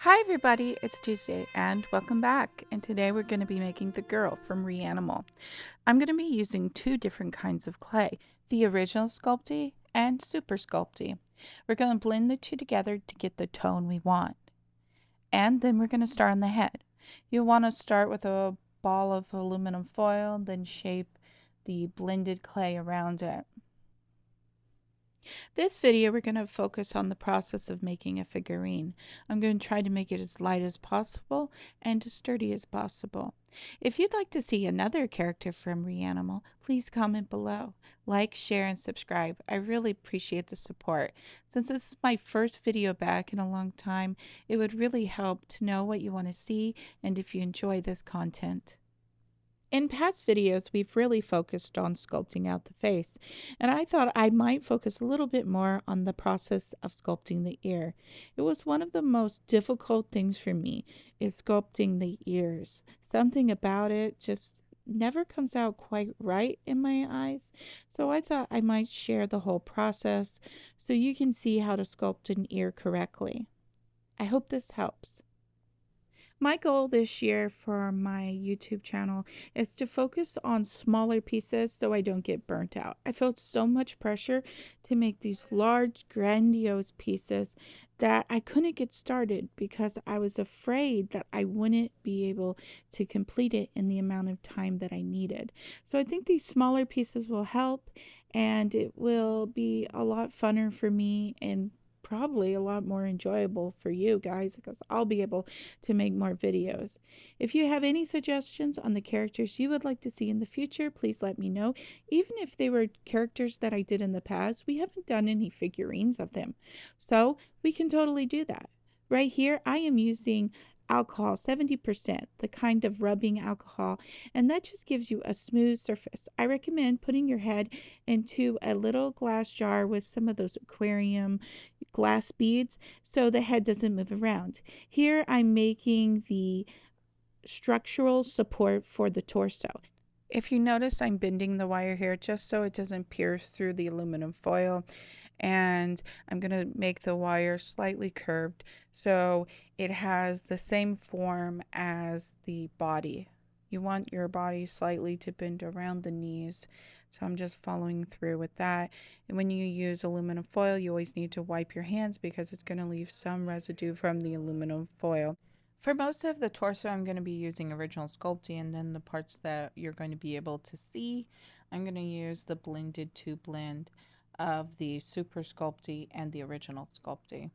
Hi everybody, it's Tuesday and welcome back. And today we're going to be making the girl from Reanimal. I'm going to be using two different kinds of clay, the original Sculpty and Super Sculpty. We're going to blend the two together to get the tone we want. And then we're going to start on the head. You'll want to start with a ball of aluminum foil, then shape the blended clay around it. This video we're going to focus on the process of making a figurine. I'm going to try to make it as light as possible and as sturdy as possible. If you'd like to see another character from Reanimal, please comment below. Like, share, and subscribe. I really appreciate the support. Since this is my first video back in a long time, it would really help to know what you want to see and if you enjoy this content. In past videos, we've really focused on sculpting out the face, and I thought I might focus a little bit more on the process of sculpting the ear. It was one of the most difficult things for me, is sculpting the ears. Something about it just never comes out quite right in my eyes, so I thought I might share the whole process so you can see how to sculpt an ear correctly. I hope this helps. My goal this year for my YouTube channel is to focus on smaller pieces so I don't get burnt out. I felt so much pressure to make these large, grandiose pieces that I couldn't get started because I was afraid that I wouldn't be able to complete it in the amount of time that I needed. So I think these smaller pieces will help, and it will be a lot funner for me and probably a lot more enjoyable for you guys because I'll be able to make more videos. If you have any suggestions on the characters you would like to see in the future, please let me know. Even if they were characters that I did in the past, we haven't done any figurines of them, so we can totally do that. Right here I am using alcohol 70%, the kind of rubbing alcohol, and that just gives you a smooth surface. I recommend putting your head into a little glass jar with some of those aquarium glass beads so the head doesn't move around. Here I'm making the structural support for the torso. If you notice, I'm bending the wire here just so it doesn't pierce through the aluminum foil, and I'm going to make the wire slightly curved so it has the same form as the body. You want your body slightly to bend around the knees, so I'm just following through with that. And when you use aluminum foil, you always need to wipe your hands because it's going to leave some residue from the aluminum foil. For most of the torso, I'm going to be using original sculpting, and then the parts that you're going to be able to see, I'm going to use the blended to blend of the Super Sculpty and the original Sculpty,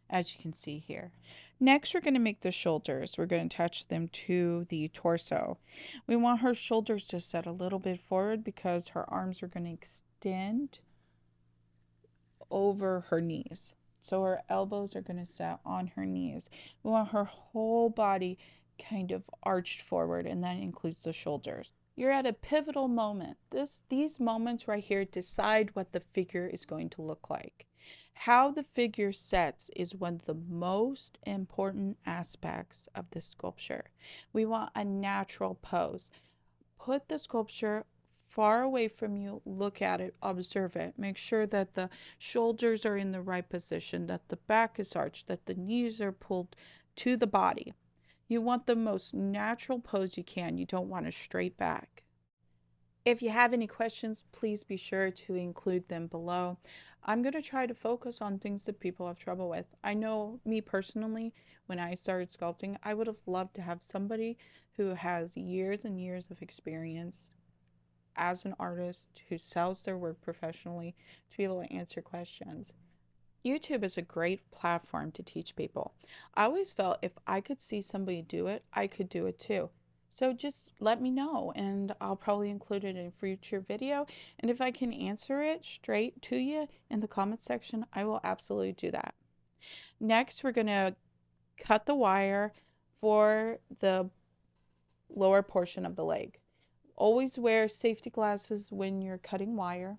as you can see here. Next, we're going to make the shoulders. We're going to attach them to the torso. We want her shoulders to set a little bit forward because her arms are going to extend over her knees. So her elbows are going to set on her knees. We want her whole body kind of arched forward, and that includes the shoulders. You're at a pivotal moment. These moments right here decide what the figure is going to look like. How the figure sets is one of the most important aspects of the sculpture. We want a natural pose. Put the sculpture far away from you, look at it, observe it. Make sure that the shoulders are in the right position, that the back is arched, that the knees are pulled to the body. You want the most natural pose you can. You don't want a straight back. If you have any questions, please be sure to include them below. I'm going to try to focus on things that people have trouble with. I know me personally, when I started sculpting, I would have loved to have somebody who has years and years of experience as an artist who sells their work professionally to be able to answer questions. YouTube is a great platform to teach people. I always felt if I could see somebody do it, I could do it too. So just let me know and I'll probably include it in a future video. And if I can answer it straight to you in the comment section, I will absolutely do that. Next, we're going to cut the wire for the lower portion of the leg. Always wear safety glasses when you're cutting wire.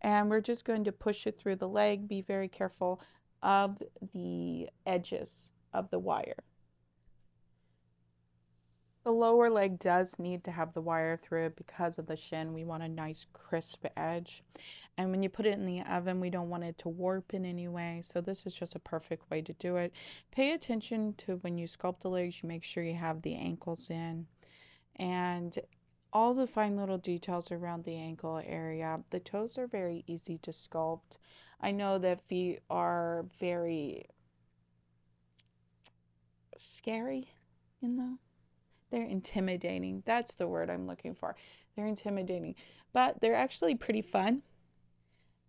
And we're just going to push it through the leg. Be very careful of the edges of the wire. The lower leg does need to have the wire through it because of the shin. We want a nice crisp edge. And when you put it in the oven, we don't want it to warp in any way. So this is just a perfect way to do it. Pay attention to when you sculpt the legs, you make sure you have the ankles in. And all the fine little details around the ankle area. The toes are very easy to sculpt. I know that feet are very scary, you know? They're intimidating. That's the word I'm looking for. They're intimidating, but they're actually pretty fun.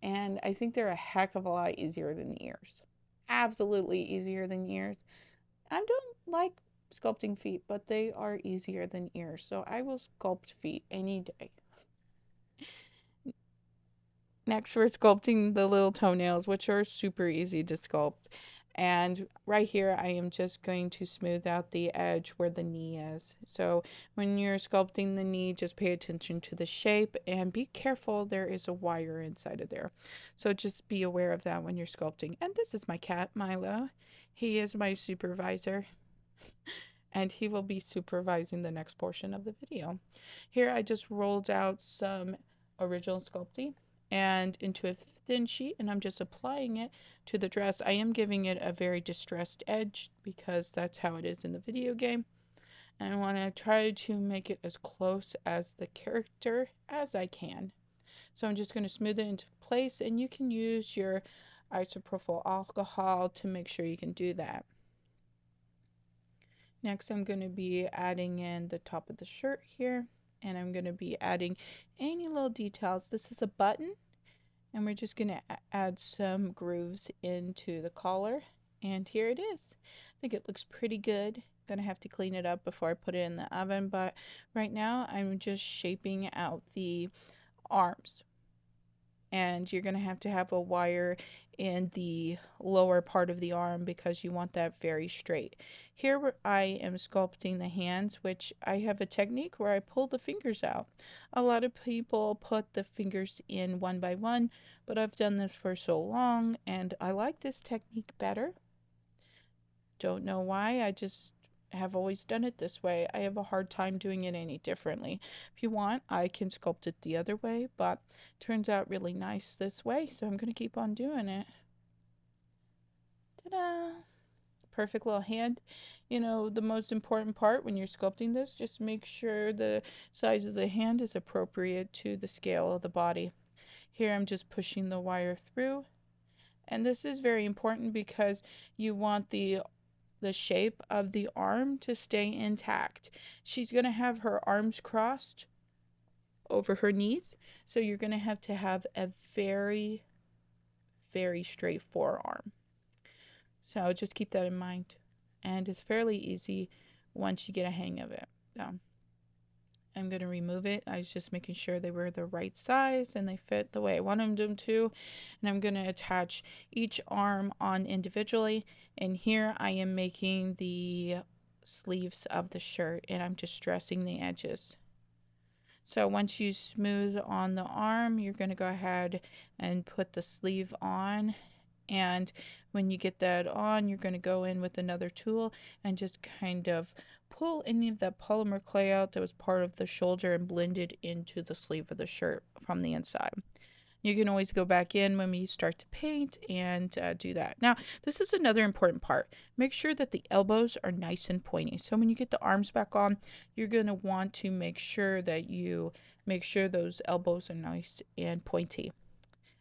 And I think they're a heck of a lot easier than ears. Absolutely easier than ears. I don't like sculpting feet, but they are easier than ears. So I will sculpt feet any day. Next, we're sculpting the little toenails, which are super easy to sculpt. And right here, I am just going to smooth out the edge where the knee is. So when you're sculpting the knee, just pay attention to the shape and be careful. There is a wire inside of there. So just be aware of that when you're sculpting. And this is my cat, Milo. He is my supervisor, and he will be supervising the next portion of the video. Here I just rolled out some original sculpting and into a thin sheet, and I'm just applying it to the dress. I am giving it a very distressed edge because that's how it is in the video game. And I want to try to make it as close as the character as I can. So I'm just going to smooth it into place, and you can use your isopropyl alcohol to make sure you can do that. Next, I'm going to be adding in the top of the shirt here, and I'm going to be adding any little details. This is a button, and we're just going to add some grooves into the collar, and here it is. I think it looks pretty good. Gonna have to clean it up before I put it in the oven, but right now I'm just shaping out the arms, and you're going to have a wire in the lower part of the arm because you want that very straight. Here I am sculpting the hands, which I have a technique where I pull the fingers out. A lot of people put the fingers in one by one, but I've done this for so long and I like this technique better. Don't know why, I just have always done it this way. I have a hard time doing it any differently. If you want, I can sculpt it the other way, but it turns out really nice this way, so I'm going to keep on doing it. Ta-da! Perfect little hand. You know, the most important part when you're sculpting this, just make sure the size of the hand is appropriate to the scale of the body. Here I'm just pushing the wire through, and this is very important because you want the shape of the arm to stay intact. She's going to have her arms crossed over her knees, so you're going to have a very, very straight forearm. So just keep that in mind. And it's fairly easy once you get a hang of it. So I'm going to remove it. I was just making sure they were the right size and they fit the way I wanted them to. And I'm going to attach each arm on individually. And here I am making the sleeves of the shirt, and I'm just dressing the edges. So once you smooth on the arm, you're going to go ahead and put the sleeve on. And when you get that on, you're going to go in with another tool and just kind of pull any of that polymer clay out that was part of the shoulder and blend it into the sleeve of the shirt from the inside. You can always go back in when we start to paint and do that. Now, this is another important part. Make sure that the elbows are nice and pointy. So when you get the arms back on, you're going to want to make sure that you make sure those elbows are nice and pointy.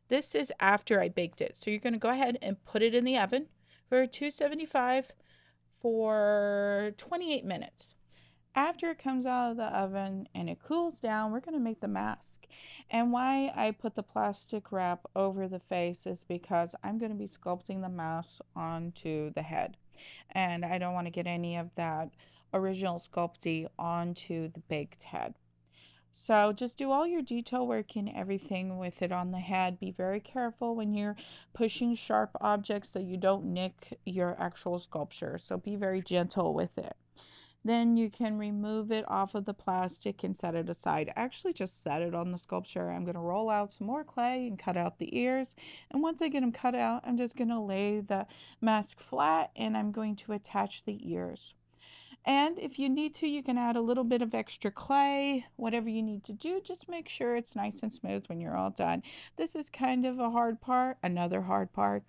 This is after I baked it. So you're going to go ahead and put it in the oven for 275 for 28 minutes. After it comes out of the oven and it cools down, we're going to make the mask. And why I put the plastic wrap over the face is because I'm going to be sculpting the mask onto the head. And I don't want to get any of that original sculpty onto the baked head. So just do all your detail work and everything with it on the head. Be very careful when you're pushing sharp objects so you don't nick your actual sculpture. So be very gentle with it. Then you can remove it off of the plastic and set it aside. Actually, just set it on the sculpture. I'm going to roll out some more clay and cut out the ears. And once I get them cut out, I'm just going to lay the mask flat and I'm going to attach the ears. And if you need to, you can add a little bit of extra clay, whatever you need to do. Just make sure it's nice and smooth when you're all done. This is kind of a hard part, another hard part,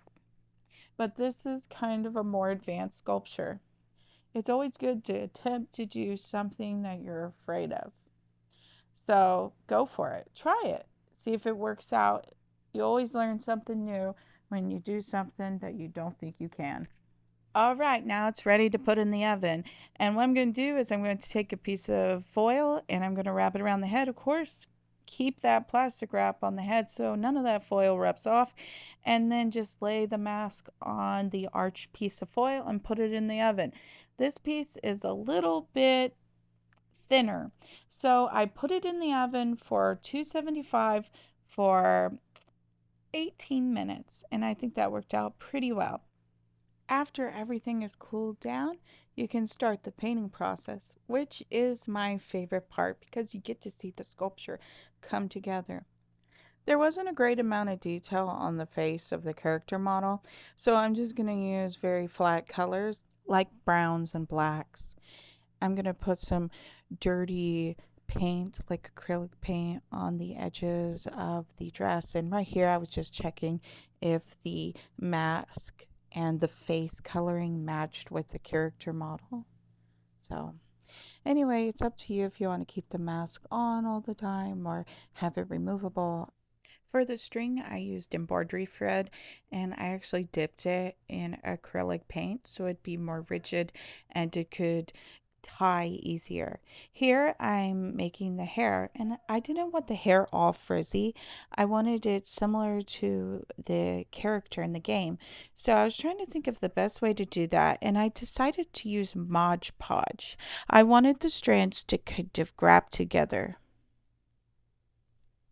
but this is kind of a more advanced sculpture. It's always good to attempt to do something that you're afraid of. So go for it. Try it. See if it works out. You always learn something new when you do something that you don't think you can. All right, now it's ready to put in the oven. And what I'm going to do is I'm going to take a piece of foil and I'm going to wrap it around the head. Of course, keep that plastic wrap on the head so none of that foil rubs off. And then just lay the mask on the arched piece of foil and put it in the oven. This piece is a little bit thinner. So I put it in the oven for 275 for 18 minutes. And I think that worked out pretty well. After everything is cooled down, you can start the painting process, which is my favorite part because you get to see the sculpture come together. There wasn't a great amount of detail on the face of the character model, so I'm just going to use very flat colors like browns and blacks. I'm going to put some dirty paint, like acrylic paint, on the edges of the dress. And right here, I was just checking if the mask and the face coloring matched with the character model. So, anyway, it's up to you if you want to keep the mask on all the time or have it removable. For the string, I used embroidery thread and I actually dipped it in acrylic paint so it'd be more rigid and it could tie easier. Here I'm making the hair and I didn't want the hair all frizzy. I wanted it similar to the character in the game. So I was trying to think of the best way to do that and I decided to use Mod Podge. I wanted the strands to kind of grab together.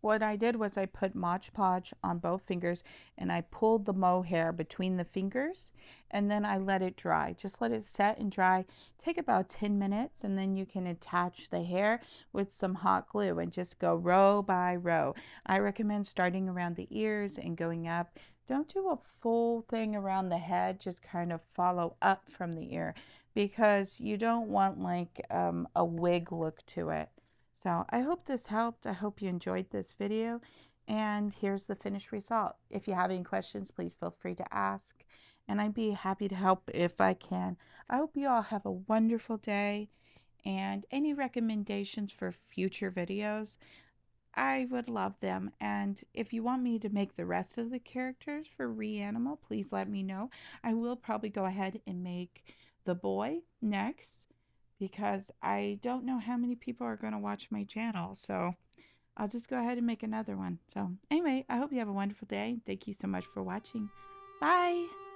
What I did was I put Mod Podge on both fingers and I pulled the mohair between the fingers and then I let it dry. Just let it set and dry. Take about 10 minutes and then you can attach the hair with some hot glue and just go row by row. I recommend starting around the ears and going up. Don't do a full thing around the head, just kind of follow up from the ear because you don't want like a wig look to it. So I hope this helped. I hope you enjoyed this video. And here's the finished result. If you have any questions, please feel free to ask. And I'd be happy to help if I can. I hope you all have a wonderful day. And any recommendations for future videos, I would love them. And if you want me to make the rest of the characters for Reanimal, please let me know. I will probably go ahead and make the boy next because I don't know how many people are going to watch my channel. So I'll just go ahead and make another one. So anyway, I hope you have a wonderful day. Thank you so much for watching. Bye.